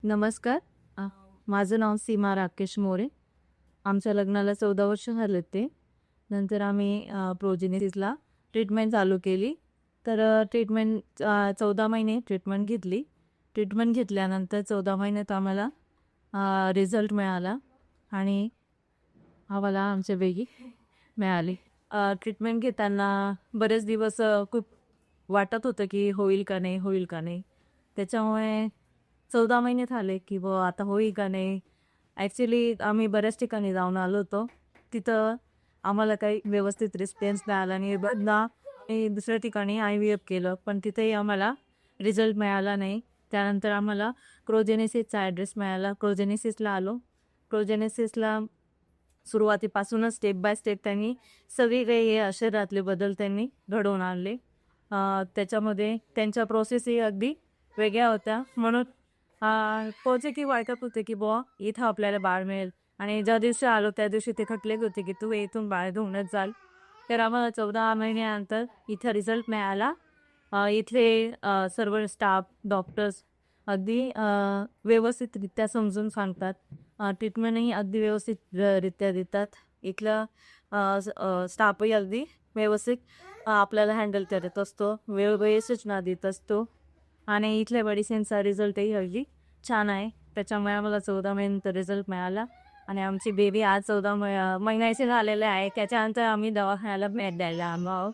नमस्कार. माझं नाव सीमा राकेश मोरे. आमच्या लग्नाला 14 वर्ष झालेत ते. नंतर आम्ही प्रोजेनेसिसला ट्रीटमेंट चालू केली. तर 14 महिने ट्रीटमेंट घेतली. ट्रीटमेंट घेतल्यानंतर 14 महिन्यात आम्हाला रिझल्ट मिळाला आणि आम्हाला आमच्या बेबी मिळाली. ट्रीटमेंट घेताना बरेच दिवस खूप वाटत होतं की होईल का नाही, होईल का नाही. त्याच्यामुळे 14 महिने झाले की बुवा आता होईल का नाही. ॲक्च्युली आम्ही बऱ्याच ठिकाणी जाऊन आलो होतो. तिथं आम्हाला काही व्यवस्थित रिस्पॉन्स नाही आला आणि बदला आणि दुसऱ्या ठिकाणी IVF केलं, पण तिथेही आम्हाला रिझल्ट मिळाला नाही. त्यानंतर आम्हाला क्रोजेनेसिसचा ॲड्रेस मिळाला. क्रोजेनेसिसला आलो. क्रोजेनेसिसला सुरुवातीपासूनच स्टेप बाय स्टेप त्यांनी सगळे काही शरीरातले बदल त्यांनी घडवून आणले. त्याच्यामध्ये त्यांच्या प्रोसेसही अगदी वेगळ्या होत्या. म्हणून पॉझिटिव्ह वाटत होते की बुवा इथं आपल्याला बाळ मिळेल आणि ज्या दिवशी आलो त्या दिवशी ते खटलेच होते की तू इथून बाळ घेऊनच जाल. तर आम्हाला 14 महिन्यानंतर इथं रिझल्ट मिळाला. इथले सर्व स्टाफ, डॉक्टर्स अगदी व्यवस्थितरित्या समजून सांगतात. ट्रीटमेंटही अगदी व्यवस्थित रित्या देतात. इथलं स्टाफही अगदी व्यवस्थित आपल्याला हँडल करत असतो. वेळोवेळी सूचना देत असतो आणि इथल्या मेडिसिनचा रिझल्टही अगदी छान आहे. त्याच्यामुळे आम्हाला 14 महिन्यानंतर रिझल्ट मिळाला आणि आमची बेबी आज 14 महिन्याची झालेली आहे. त्याच्यानंतर आम्ही दवाखान्याला भेट द्यायला आलो आहोत.